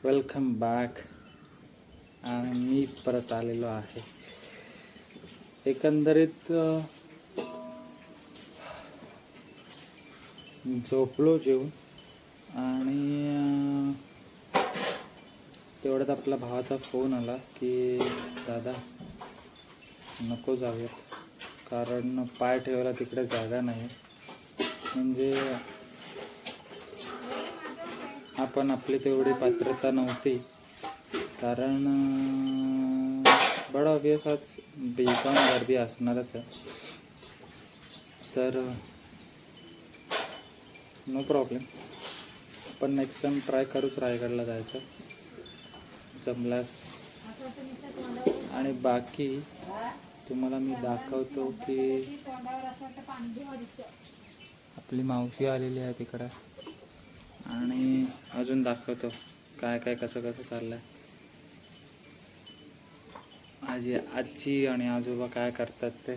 Welcome back. आणि मी परत आलेलो आहे. एकंदरीत झोपलो जेवून आणि तेवढ्यात आपला भावाचा फोन आला की दादा नको जाऊयात, कारण पाय ठेवायला तिकडे जागा नाही. म्हणजे आपण आपली तेवढी पात्रता नव्हती, कारण बडा ऑब्वियस आज बेकाम गर्दी असणारच आहे. तर नो प्रॉब्लेम, आपण नेक्स्ट टाइम ट्राय करूच रायगडला जायचं जमल्यास. आणि बाकी तुम्हाला मी दाखवतो की आपली मावशी आलेली आहे तिकडं, आणि अजून दाखवतो काय काय कसं कसं चाललंय. आजी आणि आजोबा काय करतात ते.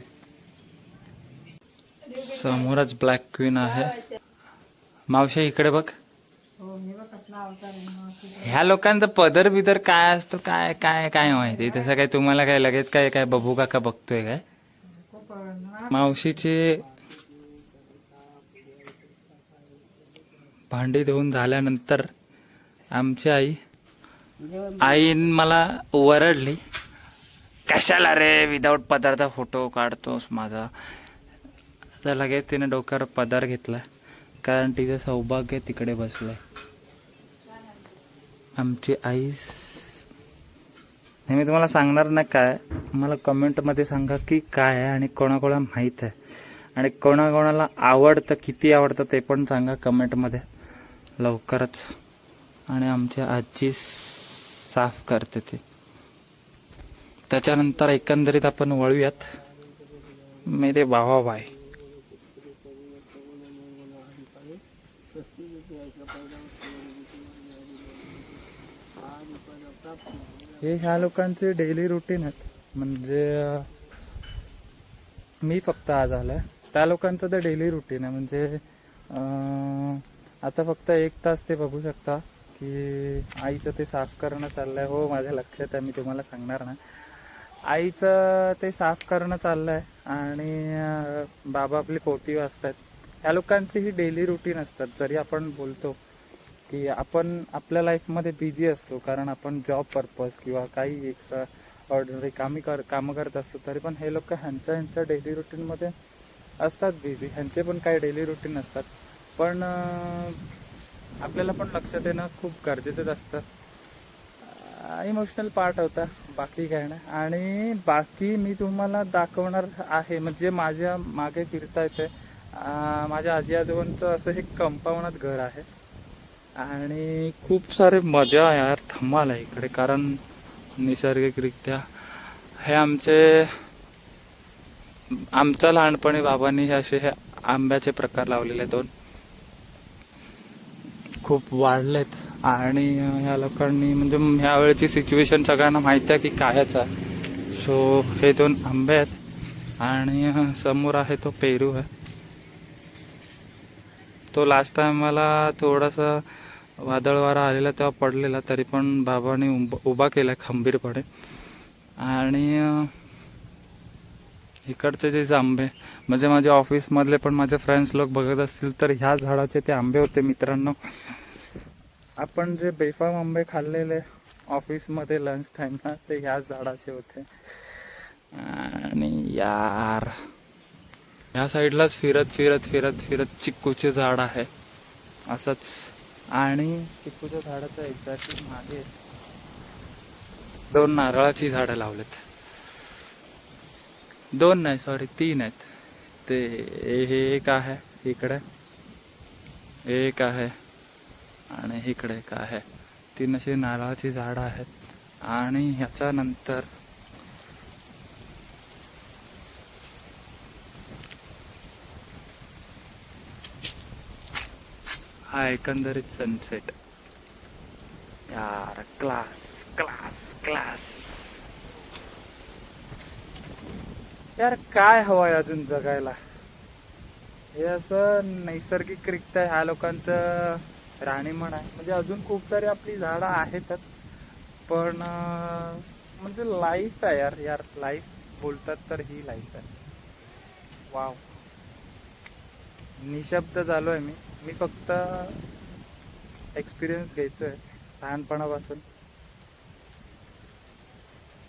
समोरच ब्लॅक क्वीन आहे. मावशी इकडे बघ. ह्या लोकांचं पदर बिदर काय असतं काय काय काय माहिती. तसं काय तुम्हाला काय लगेच काय काय बबू काका बघतोय काय. मावशीचे भांडी धुवून झाल्यानंतर आमची आईन मला वरडली, कशाला रे विदाऊट पदार्थ फोटो काढतोस माझा. तर लगेच तिने डोक्यावर पदार घेतला, कारण तिचं सौभाग्य तिकडे बसलंय. आमची आई मी तुम्हाला सांगणार नाही काय, मला कमेंटमध्ये सांगा की काय आहे आणि कोणाकोणाला माहीत आहे, आणि कोणाकोणाला आवडतं, किती आवडतं ते पण सांगा कमेंटमध्ये लवकरच. आणि आमची आजी साफ करते ते. त्याच्यानंतर एकंदरीत आपण वळूयात मेरे भावाबाई. हे ह्या लोकांचे डेली रुटीन आहेत. म्हणजे मी फक्त आज आलोय, त्या लोकांचं तर डेली रुटीन आहे. म्हणजे आता फक्त 1 तास ते बघू शकता की आईचं ते साफ करणं चाललंय. हो माझ्या लक्षात आहे, मी तुम्हाला सांगणार ना. आईचं ते साफ करणं चाललंय आणि बाबा आपली पोटी वाचतात. ह्या लोकांची ही डेली रुटीन असतात. जरी आपण बोलतो की आपण आपल्या लाईफमध्ये बिझी असतो, कारण आपण जॉब पर्पज किंवा काही एक्स्ट्रा ऑर्डिनरी कामं करत असतो, तरी पण हे लोक ह्यांच्या डेली रुटीनमध्ये असतात बिझी. ह्यांचे पण काही डेली रुटीन असतात, पण आपल्याला पण लक्षात येणं खूप गरजेचंच असतं. इमोशनल पार्ट होता, बाकी काय नाही. आणि बाकी मी तुम्हाला दाखवणार आहे, म्हणजे माझ्या मागे फिरता येते माझ्या आजी आजोबांचं असं हे कंपाऊंडात घर आहे. आणि खूप सारे मजा यार धमाल आहे इकडे, कारण नैसर्गिकरित्या हे आमच्या लहानपणी बाबांनी हे असे हे आंब्याचे प्रकार लावलेले 2 खूप वाढलेत. आणि ह्या लोकांनी म्हणजे ह्या वेळेची सिच्युएशन सगळ्यांना माहिती आहे की कायच आहे. सो हे 2 आंबे आहेत आणि समोर आहे तो पेरू आहे. तो लास्ट टाइम मला थोडासा वादळ वारा आलेला तेव्हा पडलेला, तरी पण बाबांनी उभा केला खंबीरपणे. आणि इकडचे जे आंबे म्हणजे माझ्या ऑफिसमधले पण माझे फ्रेंड्स लोक बघत असतील तर ह्या झाडाचे ते आंबे होते मित्रांनो. आपण जे बेफाम आंबे खाल्लेले ऑफिसमध्ये लंच टाईमला ते ह्याच झाडाचे होते. आणि यार ह्या साईडलाच फिरत फिरत फिरत फिरत चिक्कूचे झाड आहे असंच. आणि चिक्कूच्या झाडाच्या एक्झॅक्टली मागे 2 नारळाची झाडं लावलेत. 2 नाही, सॉरी 3 आहेत. ते हे एक आहे इकडे, एक आहे आणि इकडे एक आहे. 3 अशी नारळाची झाडं आहेत. आणि ह्याच्या नंतर हा एकंदरीत सनसेट यार. क्लास क्लास क्लास यार. काय हवंय अजून जगायला. हे असं नैसर्गिकरित्या ह्या लोकांचं राणीमण आहे, म्हणजे अजून खूप सारी आपली झाडं आहेतच. पण म्हणजे लाईफ आहे यार, यार लाईफ बोलतात तर ही लाईफ आहे. वाव, निशब्द झालो आहे मी फक्त एक्सपिरियन्स घ्यायचोय लहानपणापासून.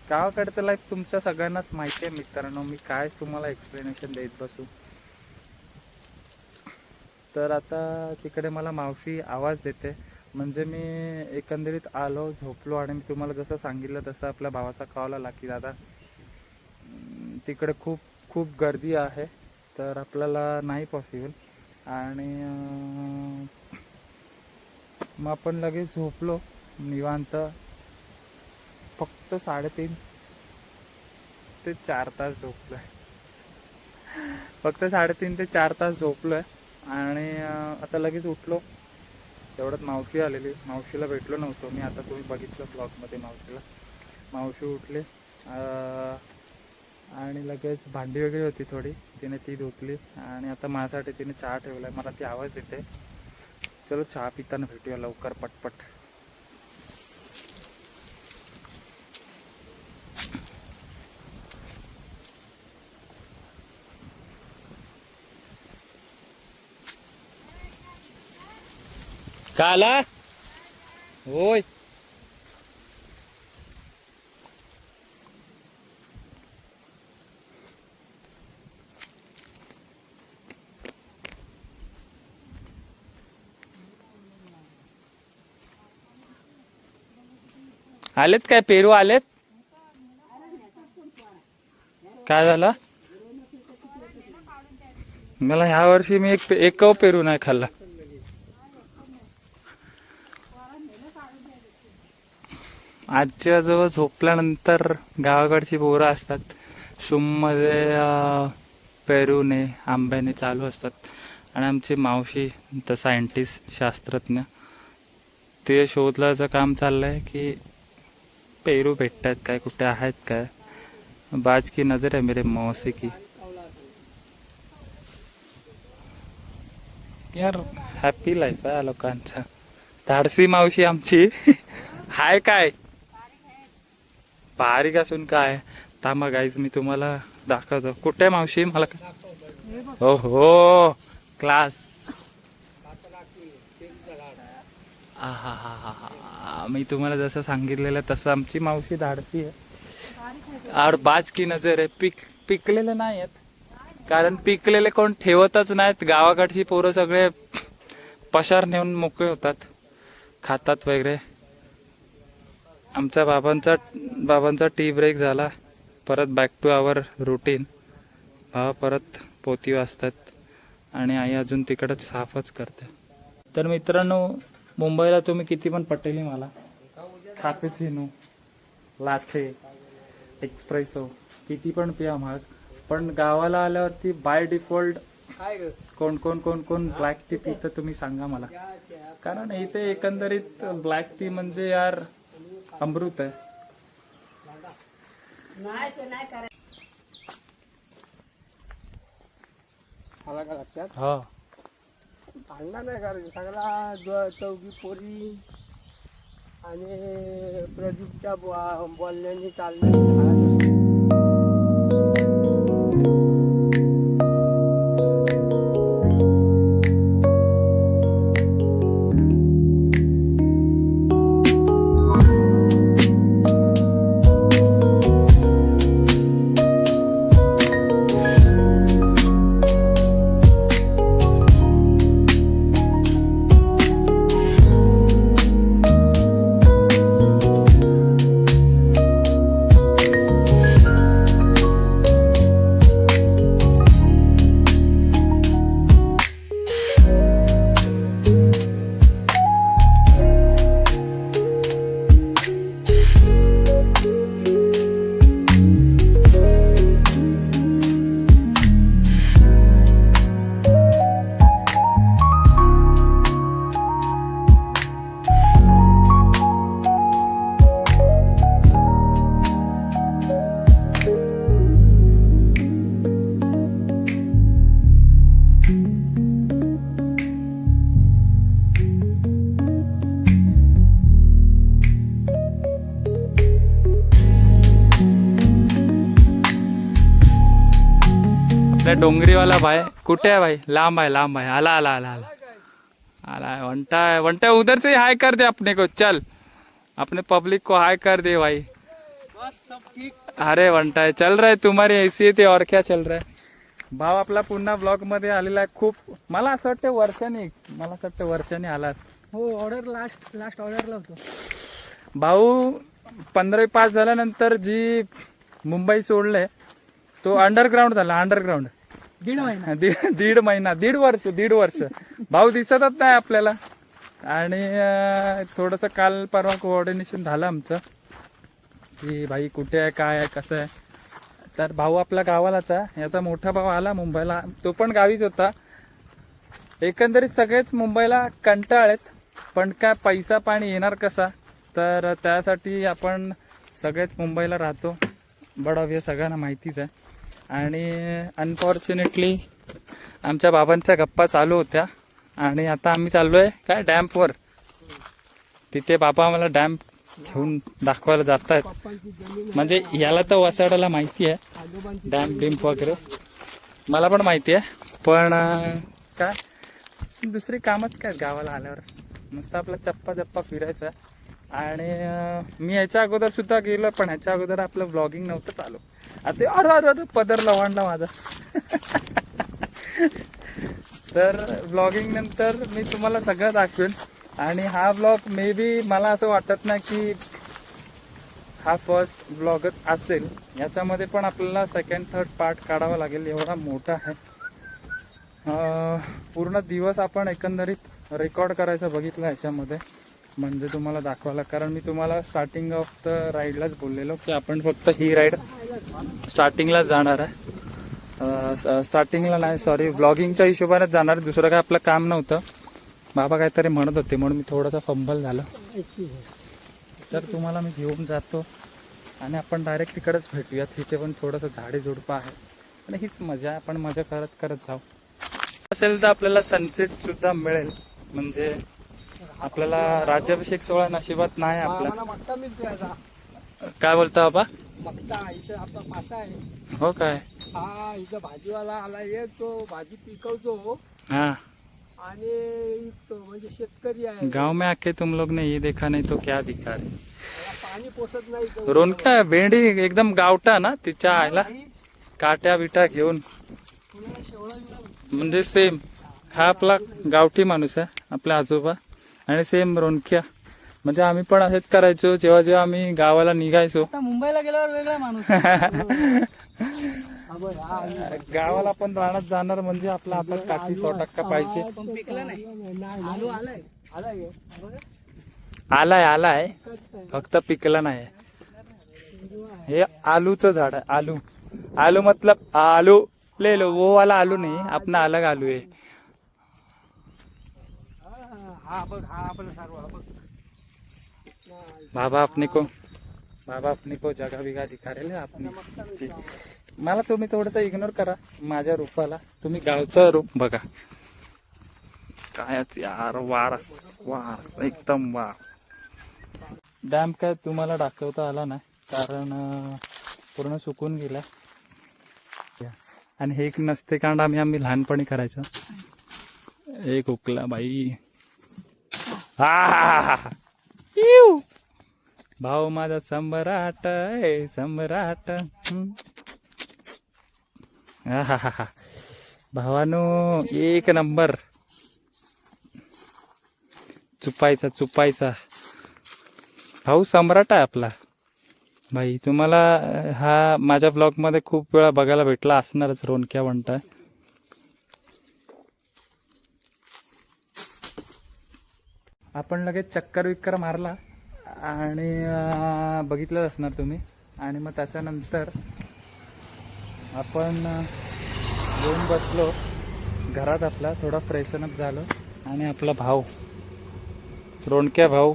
गावाकडचं लाईफ तुमच्या सगळ्यांनाच माहिती आहे मित्रांनो, मी काय तुम्हाला एक्सप्लेनेशन देत बसू. तर आता तिकडे मला मावशी आवाज देते, म्हणजे मी एकंदरीत आलो, झोपलो, आणि मी तुम्हाला जसं सांगितलं तसं आपल्या भावाचा कॉल आला की दादा तिकडे खूप खूप गर्दी आहे, तर आपल्याला नाही पॉसिबल. आणि मग आपण लगेच झोपलो निवांत. फक्त 3.5 ते 4 तास झोपलोय. फक्त 3.5 ते 4 तास झोपलोय. आणि आता लगेच उठलो. तेवढ्यात मावशी आलेली, मावशीला भेटलो नव्हतो मी. आता तुम्ही बघितलं ब्लॉगमध्ये मावशीला. मावशी उठले आणि लगेच भांडी वगैरे होती थोडी, तिने ती धुतली. आणि आता माझ्यासाठी तिने चहा ठेवलाय, मला ती आवाज येते. चलो चहा पिताना भेटूया लवकर पटपट. का आला होय? आलेत काय पेरू आलेत? काय झालं? मला ह्या वर्षी मी एक पेरू नाही खाल्ला. आजच्या जवळ झोपल्यानंतर गावाकडची पोरं असतात, मध्ये पेरूने आंब्याने चालू असतात. आणि आमची मावशी द सायंटिस्ट शास्त्रज्ञ, ते शोधल्याचं काम चाललंय की पेरू भेटतात काय, कुठे आहेत काय. बाज की नजर आहे मेरे मौसी की. यार हॅपी लाईफ आहे लोकांचा. धाडसी मावशी आमची हाय काय बारीक असून काय. थांबा गाईज मी तुम्हाला दाखवतो. कुठे मावशी मला हो हो क्लास. हा हा हा हा, मी तुम्हाला जसं सांगितलेलं तसं आमची मावशी धाडती आहे. और बाज की नजर आहे. पिकलेले नाही आहेत, कारण पिकलेले कोण ठेवतच नाहीत. गावाकडची पोरं सगळे पशार नेऊन मोकळे होतात, खातात वगैरे. आमच्या बाबांचा टी ब्रेक झाला, परत बॅक टू आवर रुटीन. भावा परत पोती वाजतात आणि आई अजून तिकडच साफच करते. तर मित्रांनो, मुंबईला तुम्ही किती पण पटेली मला, कॅपुचिनो, लाटे, एक्सप्रेसो किती पण पिया महाग, पण गावाला आल्यावरती बाय डिफॉल्ट कोण कोण कोण कोण ब्लॅक टी पितं तुम्ही सांगा मला. कारण इथे एकंदरीत ब्लॅक टी म्हणजे यार अमृत आहे. हा चांगला नाही करायचं, सगळा चौकी पोरी आणि प्रदीपच्या बोलण्याने चाललं. आपल्या डोंगरीवाला भाई कुठे आहे भाई? लांब आहे लांब आहे. आला आला आला आला आला वंटा वंटा उधर से हाय कर दे अपने को. चल अपने पब्लिक को हाय कर दे भाई. बस सब ठीक. अरे वंटा है चल रहा है तुम्हारी ऐसी है ते और क्या चल रहा है. भाव आपला पुन्हा ब्लॉग मध्ये आलेला आहे. खूप मला असं वाटतं वर्षाने आलास. हो ऑर्डर लास्ट ऑर्डरला होतो. भाऊ 15 पास झाल्यानंतर जी मुंबई सोडले तो अंडरग्राऊंड झाला. अंडरग्राऊंड 1.5 महिना. दीड महिना 1.5 वर्ष भाऊ दिसतच नाही आपल्याला. आणि थोडंसं काल परवा कोऑर्डिनेशन झालं आमचं की भाई कुठे आहे काय आहे कसं आहे. तर भाऊ आपला गावालाच आहे. याचा मोठा भाऊ आला मुंबईला, तो पण गावीच होता. एकंदरीत सगळेच मुंबईला कंटाळेत, पण काय पैसा पाणी येणार कसा, तर त्यासाठी आपण सगळेच मुंबईला राहतो. बडाव हे सगळ्यांना माहितीच आहे. आणि अनफॉर्च्युनेटली आमच्या बाबांच्या गप्पा चालू होत्या आणि आता आम्ही चाललो आहे काय डॅम्पवर. तिथे बाबा आम्हाला डॅम्प घेऊन दाखवायला जात आहेत. पप्पांची जमीन म्हणजे याला तर वसाडाला माहिती आहे आजोबांची डॅम्प बिम्प वगैरे, मला पण माहिती आहे. पण काय दुसरी कामच काय गावाला आल्यावर नुसतं आपला चप्पा फिरायचा. आणि मी ह्याच्या अगोदर सुद्धा गेलो, पण ह्याच्या अगोदर आपलं व्लॉगिंग नव्हतं चालू. आता अरे पदर लवांडला माझा. तर व्लॉगिंग नंतर मी तुम्हाला सगळं दाखवेन. आणि हा व्लॉग मे बी मला असं वाटत नाही की हा फर्स्ट व्लॉगच असेल. याच्यामध्ये पण आपल्याला सेकंड थर्ड पार्ट काढावा लागेल, एवढा मोठा आहे. पूर्ण दिवस आपण एकंदरीत रेकॉर्ड करायचं बघितलं याच्यामध्ये, म्हणजे तुम्हाला दाखवायला. कारण मी तुम्हाला स्टार्टिंग ऑफ द राईडलाच बोललेलो की आपण फक्त ही राईड स्टार्टिंगलाच जाणार आहे. स्टार्टिंगला नाही सॉरी व्लॉगिंगच्या हिशोबानेच जाणार, दुसरं काय आपलं काम नव्हतं. बाबा काहीतरी म्हणत होते म्हणून मी थोडासा फंबल झालं. तर तुम्हाला मी घेऊन जातो आणि आपण डायरेक्ट तिकडेच भेटूयात. तिथे पण थोडंसं झाडे झुडपं आहे आणि हीच मजा, आपण मजा करत करत जाऊ. असेल तर आपल्याला सनसेट सुद्धा मिळेल. म्हणजे आपल्याला राज्याभिषेक सोहळा नशिबात नाही आपला. मला मक्का मिळतो याचा. काय बोलता बाबा? मक्का इथं आपला पाटा आहे. हो काय? हा इथं भाजीवाला आला येतो, भाजी पिकवतो हाँ आणि विकतो. म्हणजे शेतकरी आहे. गांव में आके तुम लोग ने ये देखा नहीं तो क्या दिखा रे. त्याला पाणी पोसत नाही इथं. रोनका भेंडी एकदम गावटा ना तिच्या आयला काट्या बिट्या घेऊन, कोणाला शेवळा बिवळा म्हणजे सेम. हा आपला गावठी माणूस आहे आपला आजोबा आणि सेम रोनक्या. म्हणजे आम्ही पण असेच करायचो जेव्हा जेव्हा आम्ही गावाला निघायचो. आता मुंबईला गेल्यावर वेगळा माणूस. हा बरं, हा आलू. गावाला पण रानात जाणार म्हणजे आपला आपण काठी 100% पाहिजे. पण पिकलं नाही. आलू आलाय. आलाय हे. बरं. आलाय फक्त पिकला नाही. हे आलूचं झाड आहे. आलू मतलब आलू ले लो, वो वाला आलू नहीं, अपना अलग आलू है. हा बघ, हा आपलं सर्व हा बघ. बाबा अपने को जगह बिगा दिखा रहे आपली जी. मला तुम्ही थोडंसं इग्नोर करा माझ्या रूपाला. तुम्ही गावचं रूप बघा. कायच यार वारस एकदम वार. डॅम काय तुम्हाला दाखवता आला नाही कारण पूर्ण सुकून गेला. आणि हे एक नसते कांड आम्ही लहानपणी करायचं. एक उकला बाई. हा भाऊ माझा सम्राट आहे सम्राट. भावानो एक नंबर. चुपायचा भाऊ सम्राट आहे आपला. भाई तुम्हाला हा माझ्या ब्लॉग मध्ये खूप वेळा बघायला भेटला असणारच रोनक्या म्हणताय. आपण लगेच चक्कर मारला आणि बघितलंच असणार तुम्ही. आणि मग त्याच्यानंतर आपण येऊन बसलो घरात. आपला थोडा फ्रेशनअप झालो आणि आपला भाऊ रोनक्या भाऊ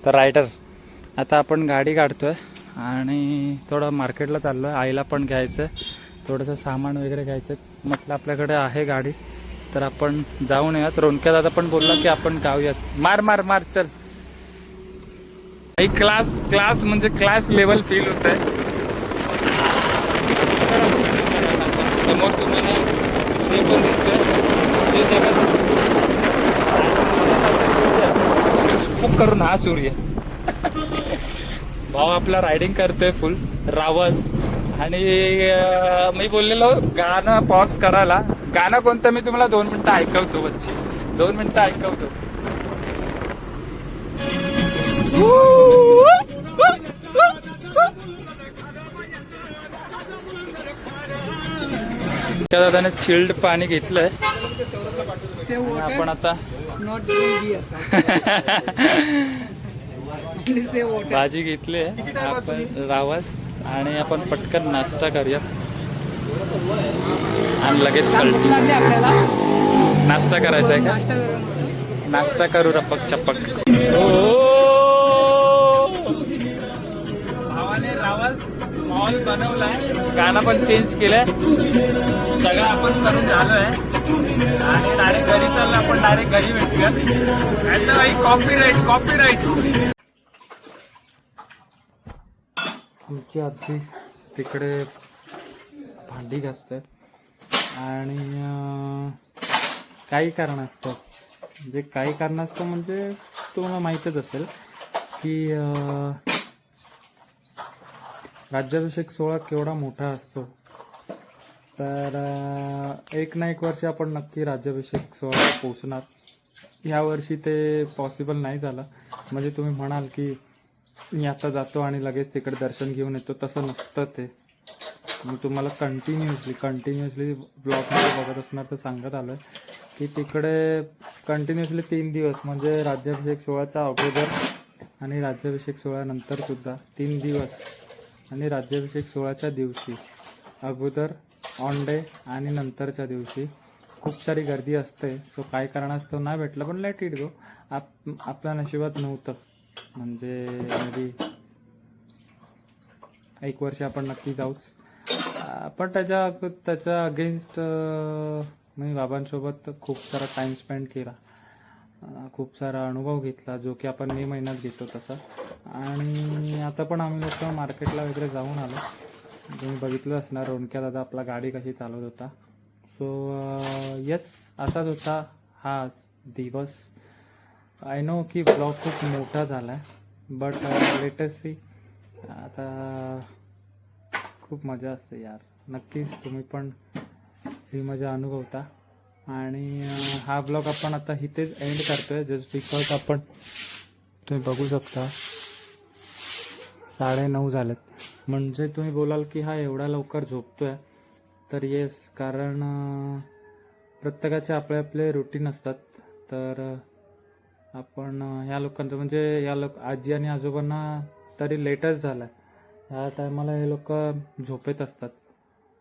तर रायडर. आता आपण गाडी काढतोय आणि थोडं मार्केटला चाललो आहे. आईला पण घ्यायचं थोडंसं सामान वगैरे घ्यायचं म्हटलं आपल्याकडे आहे गाडी तर आपण जाऊन येऊयात. रोनक्या दादा पण बोलला की आपण गाऊयात. मार चल. क्लास म्हणजे क्लास लेवल फील होत आहे. समोर तुम्हाला सूर्य पण दिसतोय ते जगाचा सूर्य. खूप करून हा सूर्य भाऊ आपला रायडिंग करतोय फुल रावस. आणि मी बोललेलो गाणं पॉज करायला. गाणं कोणतं मी तुम्हाला 2 मिनिटं ऐकवतो बच्ची, 2 मिनिटं ऐकवतो. त्या दादाने चिल्ड पाणी घेतलंय आणि आपण आता भाजी घेतली आपण रावस आणि आपण पटकन नाश्ता करूया आणि लगेच कळती. नाश्ता करायचा आहे का? नाश्ता करू रपक चपक. भावाने रावस मॉल बनवलाय, गाणं पण चेंज केलंय, सगळं आपण करून झालोय आणि डायरेक्ट घरी चाललो. आपण डायरेक्ट घरी भेटूया. आता भाई कॉपीराईट. आमची आजी तिकडे भांडी घासते आणि काही कारण असतं, म्हणजे काही कारण असतं म्हणजे तुम्हाला माहीतच असेल की राज्याभिषेक सोहळा केवढा मोठा असतो. तर एक ना एक वर्षी आपण नक्की राज्याभिषेक सोहळ्याला पोचणार. ह्या वर्षी ते पॉसिबल नाही झालं. म्हणजे तुम्ही म्हणाल की मी आता जातो आणि लगेच तिकडे दर्शन घेऊन येतो, तसं नसतं ते. मी तुम्हाला कंटिन्युअसली ब्लॉगमध्ये बघत असणार तर सांगत आलो आहे की तिकडे कंटिन्युअसली 3 दिवस म्हणजे राज्याभिषेक सोहळ्याच्या अगोदर आणि राज्याभिषेक सोहळ्यानंतरसुद्धा 3 दिवस आणि राज्याभिषेक सोहळ्याच्या दिवशी अगोदर ऑन डे आणि नंतरच्या दिवशी खूप सारी गर्दी असते. सो काही कारणास्तव नाही भेटलं, पण लेट इट गो. आपल्या नशिबात नव्हतं. म्हणजे मे एक वर्ष आपण नक्की जाऊच. पण त्याच्या अगेन्स्ट मी बाबांसोबत खूप सारा टाईम स्पेंड केला, खूप सारा अनुभव घेतला, जो की आपण मे महिन्यात घेतो तसा. आणि आता पण आम्ही लोक मार्केटला वगैरे जाऊन आलो. तुम्ही बघितलं असणार रोणक्या दादा आपला गाडी कशी चालवत होता. सो येस, असाच होता हा दिवस. आय नो की ब्लॉग खूप मोठा झाला आहे, बट लेटेस्ट सी. आता खूप मजा असते यार, नक्कीच तुम्ही पण ही मजा अनुभवता. आणि हा ब्लॉग आपण आता इथेच एंड करतोय जस्ट बिकॉज आपण तुम्ही बघू शकता 9:30 झालेत. म्हणजे तुम्ही बोलाल की हा एवढा लवकर झोपतोय, तर येस, कारण प्रत्येकाचे आपले आपले रुटीन असतात. तर आपण ह्या लोकांचं म्हणजे आजी आणि आजोबांना तरी लेटच झाला आहे. ह्या टायमाला हे लोक झोपेत असतात.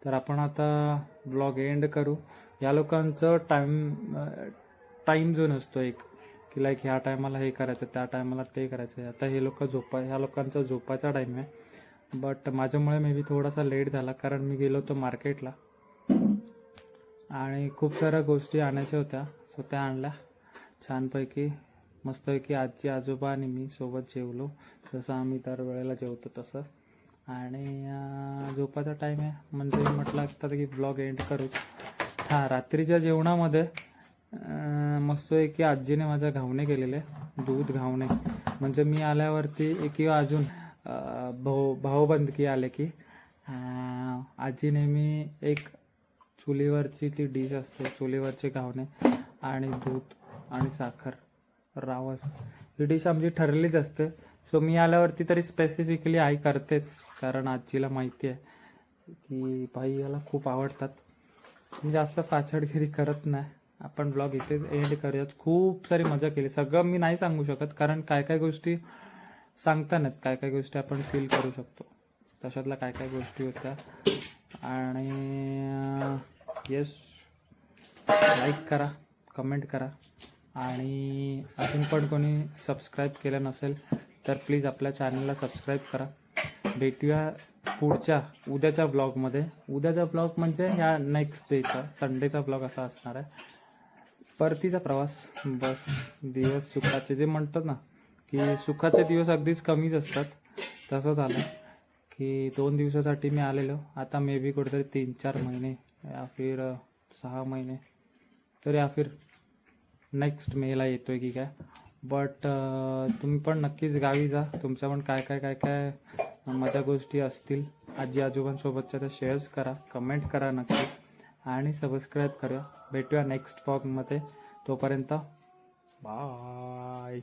तर आपण आता ब्लॉग एंड करू. या लोकांचं टाईम जो नसतो एक की लाईक ह्या टायमाला हे करायचं, त्या टायमाला ते करायचं. आता हे लोक ह्या लोकांचा झोपायचा टाईम आहे. बट माझ्यामुळे मे बी थोडासा लेट झाला, कारण मी गेलो होतो मार्केटला आणि खूप साऱ्या गोष्टी आणायच्या होत्या. सो त्या आणल्या छानपैकी, मस्तपैकी. आजी आजोबा आणि मी सोबत जेवलो, जसं आम्ही दरवेळेला जेवतो तसं. आणि झोपाचा टाईम आहे म्हणजे म्हटलं असतं की ब्लॉग एंड करूच. हां, रात्रीच्या जेवणामध्ये मस्तपैकी आजीने माझ्या घावणे केलेले, दूध घावणे. म्हणजे मी आल्यावरती किंवा अजून भाऊबंदकी आले की आजी नेहमी एक चुलीवरची ती डिश असते, चुलीवरचे घावणे आणि दूध आणि साखर रावस, ही डिश आमची ठरलेलीच असते. सो मी आल्यावरती तरी स्पेसिफिकली आई करतेच, कारण आजीला माहिती आहे की बाई याला खूप आवडतात. मी जास्त पाछडगिरी करत नाही. आपण ब्लॉग इथेच एंड करूयात. खूप सारी मजा केली. सगळं मी नाही सांगू शकत, कारण काय काय गोष्टी सांगता नाहीत, काय काय गोष्टी आपण फील करू शकतो. तशातल्या काय काय गोष्टी होत्या. आणि येस, लाईक करा, कमेंट करा. आणि अजून पण कोणी सबस्क्राईब केलं नसेल तर प्लीज आपल्या चॅनलला सबस्क्राईब करा. भेटूया पुढच्या उद्याच्या ब्लॉगमध्ये. उद्याचा ब्लॉग म्हणजे ह्या नेक्स्ट डेचा संडेचा ब्लॉग असा असणार आहे. परतीचा प्रवास, बस दिवस सुखाचे, जे म्हणतात ना की सुखाचे दिवस अगदीच कमीच असतात, तसं झालं की 2 दिवसासाठी मी आलेलो. आता मे बी कुठेतरी 3-4 महिने या फिर 6 महिने तर या फिर नेक्स्ट मेला येतो आहे की काय. बट तुम्ही पण नक्कीच गावी जा. तुमच्या पण काय मजा गोष्टी असतील आजी आजोबांसोबतच्या त्या शेअर्स करा, कमेंट करा नक्की आणि सबस्क्राईब करा. भेटूया नेक्स्ट व्लॉगमध्ये. तोपर्यंत बाय.